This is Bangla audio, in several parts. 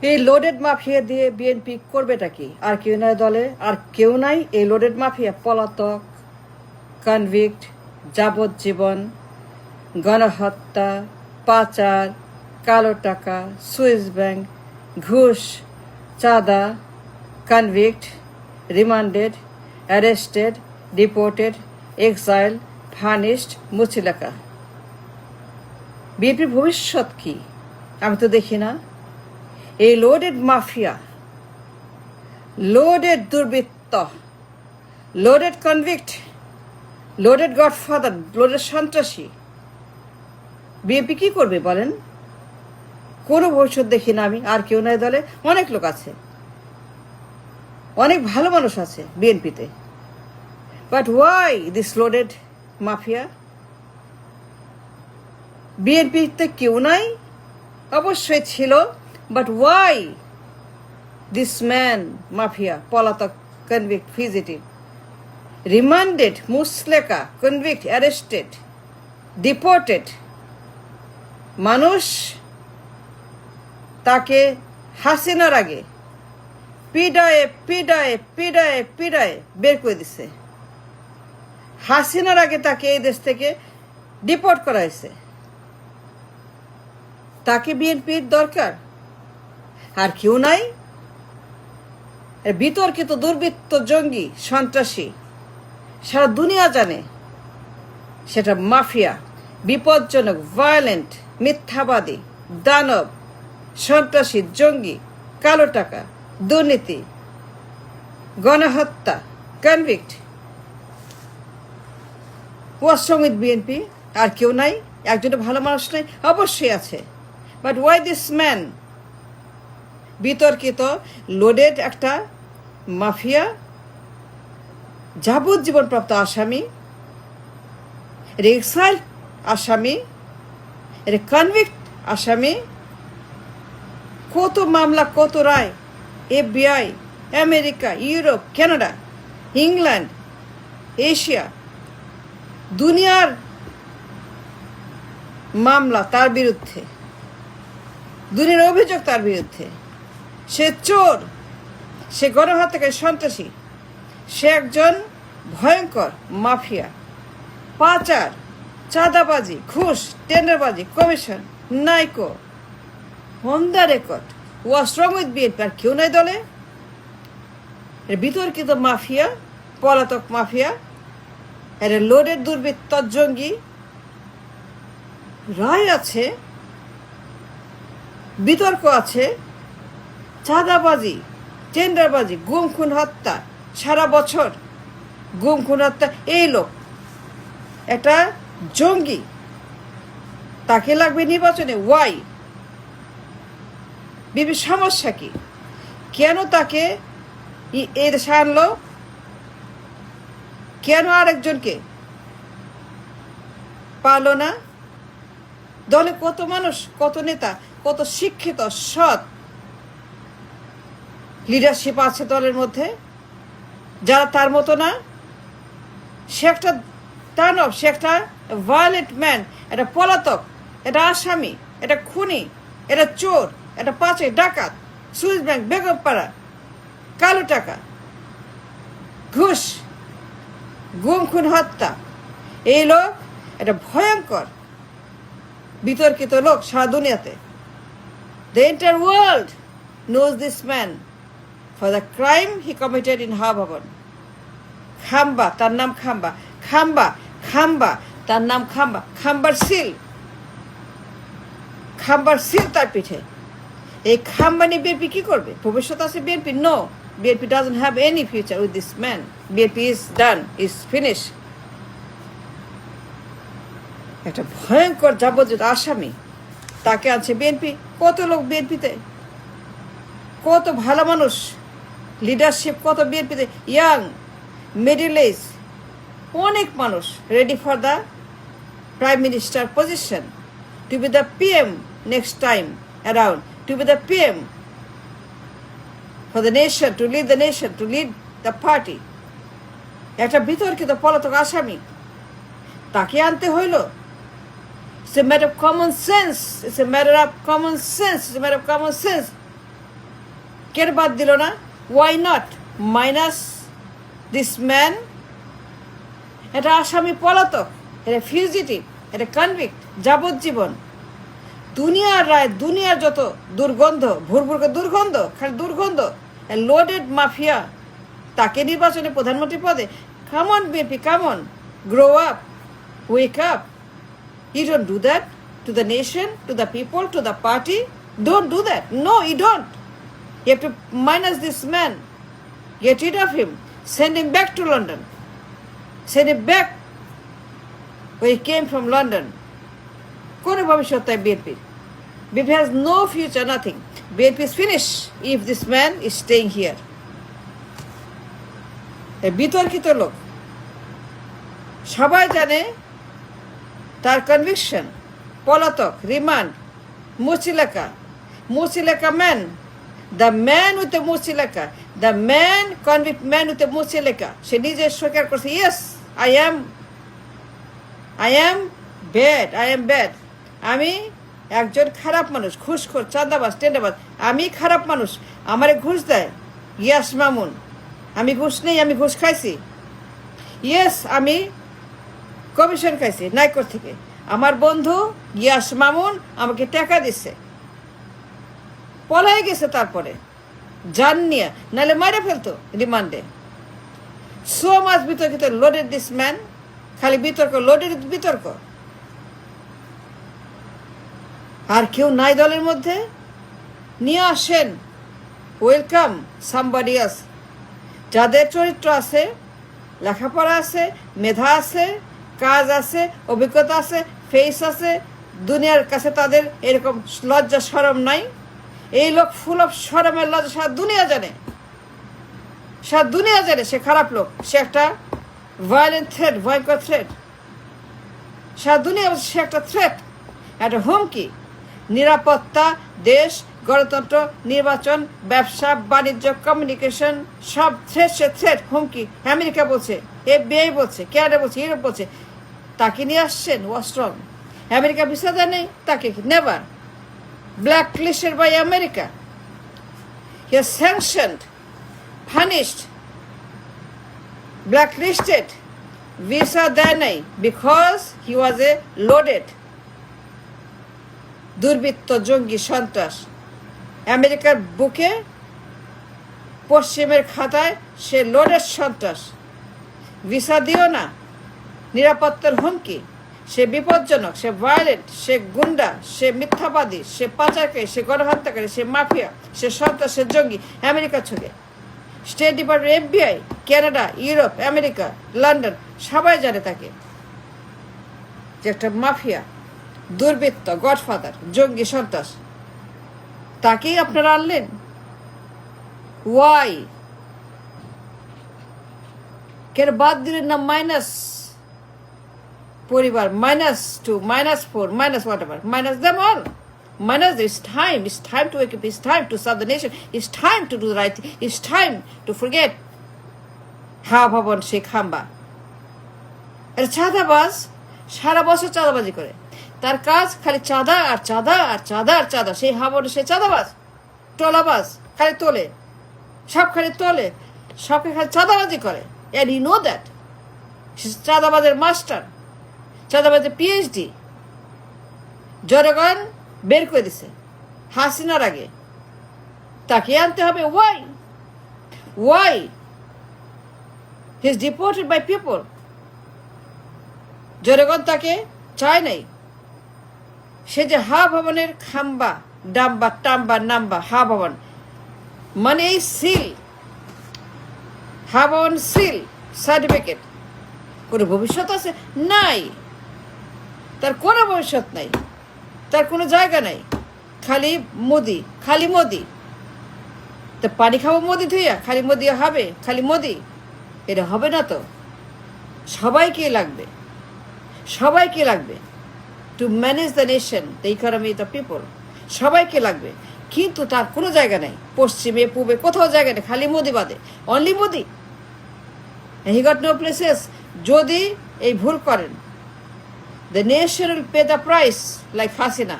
এই লোডেড মাফিয়া দিয়ে বিএনপি করবেটা কি? আর কেউ নাই দলে, আর কেউ নাই। এই লোডেড মাফিয়া পলাতক, কনভিক্ট, যাবজ্জীবন, গণহত্যা, পাচার, কালো টাকা, সুইস ব্যাংক, ঘুষ, চাঁদা, convict, remanded, arrested, deported, exile, punished, মুচিলেখা। বিএনপির ভবিষ্যৎ কি? আমি তো দেখি না। এই লোডেড মাফিয়া, লোডেড দুর্বৃত্ত, loaded convict, loaded godfather, loaded সন্ত্রাসী বিএনপি কি করবে বলেন? কোনো ভবিষ্যৎ দেখি না আমি। আর কেউ নাই দলে, অনেক লোক আছে, অনেক ভালো মানুষ আছে বিএনপিতে। But why this loaded mafia? বিএনপিতে কেউ নাই, অবশ্যই ছিল। But why this man mafia, পলাতক, কনভিক্ট, ফিজিটিভ, রিমান্ডেড, মুসলেকা, কনভিক্ট, অ্যারেস্টেড, ডিপোর্টেড। মানুষ তাকে হাসিনার আগে পিডায়ে পিডায়ে পিডায়ে পিডায়ে বের করে দিছে। হাসিনার আগে তাকে এই দেশ থেকে ডিপোর্ট করা হয়েছে। তাকে বিএনপির দরকার? আর কেউ নাই। বিতর্কিত দুর্বৃত্ত, জঙ্গি, সন্ত্রাসী সারা দুনিয়া জানে সেটা মাফিয়া, বিপজ্জনক, ভায়োলেন্ট, মিথ্যাবাদী, দানব, সন্ত্রাসী, জঙ্গি, কালো টাকা, দুর্নীতি, গণহত্যা, convict. What's wrong with BNP? আর কেউ নাই? একজনের ভালো মানুষ নাই? অবশ্যই আছে। But why this man? বিতর্কিত লোডেড একটা মাফিয়া, যাবজ্জীবনপ্রাপ্ত আসামি, এক্সাইল আসামি, কনভিক্ট আসামি, কত মামলা, কত রায়, FBI, America, Europe, Canada, England, Asia, দুনিয়ার মামলা তার বিরুদ্ধে, দুনিয়ার অভিযোগ তার বিরুদ্ধে। সে চোর, সে গণহত্যাকারী, সন্ত্রাসী, সে একজন ভয়ঙ্কর মাফিয়া, পাচার, চাঁদাবাজি, ঘুষ, টেন্ডারবাজি, commission, Niko, on the record. What's wrong with BNP? আর কেউ নাই দলে। বিতর্কিত মাফিয়া, পলাতক মাফিয়া, এর লোডেড দুর্বৃত্ত, জঙ্গি, রায় আছে, বিতর্ক আছে, চাঁদাবাজি, টেন্ডারবাজি, গুম খুন হত্যা, সারা বছর গুম খুন হত্যা। এই লোক একটা জঙ্গি, তাকে লাগবে নির্বাচনে। ওয়াই? বিবি সমস্যা কি? কেন তাকে এই দেশে আনলো? কেন আরেকজনকে পারলো না? দলে কত মানুষ, কত নেতা, কত শিক্ষিত, সৎ লিডারশিপ আছে দলের মধ্যে, যারা তার মতো না। সে একটা দানব, সে একটা ভায়োলেন্ট ম্যান, এটা পলাতক, এটা আসামি, এটা খুনি, এটা চোর, এটা পাচার, ডাকাত, সুইস ব্যাংক, বেগমপাড়া, কালো টাকা, ঘুষ, গুম খুন হত্যা। এই লোক এটা ভয়ঙ্কর বিতর্কিত লোক সারা দুনিয়াতে। The entire world knows this man for the crime he committed in Habhavan. খাম্বা, তার নাম খাম্বা, খাম্বা, খাম্বা, তার নাম খাম্বা, খাম্বার সিল, খাম্বার সিল তার পিঠে। এই খাম্বা নিয়ে বিএনপি কি করবে? ভবিষ্যৎ আছে BNP? No, BNP doesn't have any future with this man. BNP is done, is finished. একটা ভয়ঙ্কর যাবজ্জীব আসামি, তাকে আছে বিএনপি। কত লোক বিএনপিতে, কত ভালো মানুষ, লিডারশিপ কত বিএনপিতে, ইয়াং, মিডল এজ, অনেক মানুষ ready for the prime minister position, to be the PM next time around, to be the PM for the nation, to lead the nation, to lead the party. একটা বিতর্কিত পলাতক আসামি, তাকে আনতে হইল। It's a matter of common sense. It's a matter of common sense. It's a matter of common sense. কেন বাদ দিল না? Why not minus this man? এটা আসামি পলাতক, এটা ফিউজিটিভ, এটা কনভিক্ট, যাবজ্জীবন। দুনিয়ার রায়, দুনিয়ার যত দুর্গন্ধ, ভুরভুরকে দুর্গন্ধ, খালি দুর্গন্ধ, লোডেড মাফিয়া, তাকে নির্বাচনে প্রধানমন্ত্রী পদে। Come on BNP, come on, grow up, wake up. You don't do that to the nation, to the people, to the party. Don't do that. No, you don't. You have to minus this man, get rid of him, send him back to London, send him back where he came from, London. কোনো ভবিষ্যৎ তাই বিএনপির? BNP has no future, nothing. BNP is finished if this man is staying here. বিতর্কিত লোক, সবাই জানে তার কনভিকশন, পলাতক, রিমান্ড, মুচিলেকা man, the man with the মুচিলেকা, the man convict man with the মুচিলেকা। সে নিজে স্বীকার করছে, ইয়েস আই অ্যাম ব্যাড, আমি একজন খারাপ মানুষ, ঘুষখোর, চাঁদাবাজ, টেন্ডাবাজ, আমি খারাপ মানুষ, আমারে ঘুষ দেয় ইয়াস মামুন। আমি ঘুষ নেই, আমি ঘুষ খাইছি। ইয়েস, আমি কমিশন খাইছি নাইকোর থেকে। আমার বন্ধু ইয়াস মামুন আমাকে টাকা দিচ্ছে। পলাই গেছে, তারপরে জান নিয়ে, নাহলে মারে ফেলতো রিমান্ডে। সো মাছ বিতর্কিত, লোডেড দিস ম্যান, খালি বিতর্ক, লোডেড বিতর্ক। আর কেউ নাই দলের মধ্যে? নিয়ে আসেন, ওয়েলকাম সামবডি এলস। যাদের চরিত্র আছে, লেখাপড়া আছে, মেধা আছে, কাজ আছে, অভিজ্ঞতা আছে, ফেস আছে, দুনিয়ার কাছে তাদের এরকম লজ্জা শরম নাই। এই লোক ফুল অফ শরমের লজ্জা, সারা দুনিয়া জানে, সারা দুনিয়া জানে সে খারাপ লোক, সে একটা ভায়োলেন্ট থ্রেট, ভয়ঙ্কর থ্রেট। সারা দুনিয়া সে একটা থ্রেট, একটা হুমকি। নিরাপত্তা, দেশ, গণতন্ত্র, নির্বাচন, ব্যবসা, বাণিজ্য, কমিউনিকেশন, সব থ্রেট, সে থ্রেট, হুমকি। আমেরিকা বলছে, FBI বলছে, ক্যানাডা বলছে, ইউরোপ বলছে। তাকে নিয়ে আসছেন ওয়াস্ট্রং। আমেরিকা ভিসা দেয় নেই তাকে, never. Blacklisted by America. He has sanctioned, punished, blacklisted, visa দেয় নাই because he was a loaded দুর্বৃত্ত, জঙ্গি, সন্ত্রাস। আমেরিকার বুকে, পশ্চিমের খাতায় সে লোডেড সন্ত্রাস। ভিসা দিও না, নিরাপত্তার হুমকি। সে বিপজ্জনক, সে ভায়োলেন্ট, সে গুন্ডা, সে মিথ্যাবাদী, সে পাচারকারী, সে গণহত্যাকারী, সে মাফিয়া, সে সন্ত্রাস, সে জঙ্গি। আমেরিকা ছকে state department, FBI, Canada, Europe, America, London, সবাই জানে তাকে যে একটা মাফিয়া, দুর্বৃত্ত, গডফাদার, জঙ্গি, সন্ত্রাস। তাকেই আপনারা আনলেন। ওয়াই? কেন বাদ দিলেন না মাইনাস পরিবার, -2, -4, whatever, minus them all. Minus, it's time to wake up, it's time to serve the nation, it's time to do the right thing, it's time to forget ভবন, শেখ হাম্বা। এটা চাঁদাবাজ, সারা বছর চাঁদাবাজি করে। তার কাজ খালি চাঁদা আর চাঁদা আর চাঁদা আর চাঁদা। সেই হাবনে সে চাঁদাবাজ, টলাবাজ, খালি তোলে, সব খালি তোলে, সবকে খালি চাঁদাবাজি করে। and you know that চাঁদাবাজের মাস্টার, চাঁদাবাজের PhD। জনগণ বের করে দিছে হাসিনার আগে, তাকে আনতে হবে। Why he is deported by people. জনগণ তাকে চায় নাই। সে যে ভবনের খাম্বা, ডাম্বা, টাম্বা, নাম্বা, ভবন মানে এই সিল, ভবন সিল সার্টিফিকেট। কোনো ভবিষ্যৎ আছে? নাই। তার কোনো ভবিষ্যৎ নাই, তার কোনো জায়গা নাই। খালি মোদি, খালি মোদি। তো পানি খাবো মোদি ধুইয়া, খালি মোদি হবে, খালি মোদি। এটা হবে না তো। সবাইকে লাগবে, সবাইকে লাগবে to manage the nation, the economy, the people. সবাইকে লাগবে, কিন্তু তার কোনো জায়গা নেই। পশ্চিমে, পূবে, কোথাও জায়গা নেই, খালি মোদি বাদে, only Modi. He got no places. যদি এই ভুল করেন, the nation will pay the price like Hasina.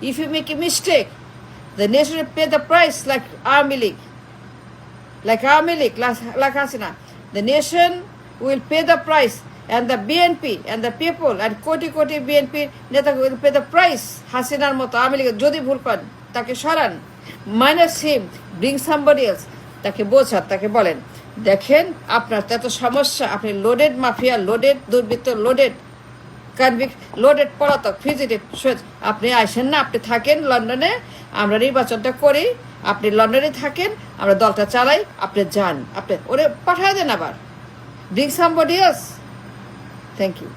If you make a mistake, the nation will pay the price like Army League. like Aami League, like Hasina. The nation will pay the price, and the BNP and the people and koti BNP নেতা will pay the price. হাসিনার মতো আওয়ামী লীগের যদি ভুল করেন তাকে সরান, মাইনাস হিম, ব্রিং সামবডি এলস, তাকে বোঝান, তাকে বলেন দেখেন আপনার এত সমস্যা, আপনি লোডেড মাফিয়া, লোডেড দুর্বৃত্ত, লোডেড কনভিক্ট, লোডেড পলাতক, ফিজিটেড, আপনি আসেন না, আপনি থাকেন লন্ডনে, আমরা নির্বাচনটা করি, আপনি লন্ডনে থাকেন, আমরা দলটা চালাই, আপনি যান, আপনি ওরে পাঠায় দেন আবার, bring somebody else. Thank you.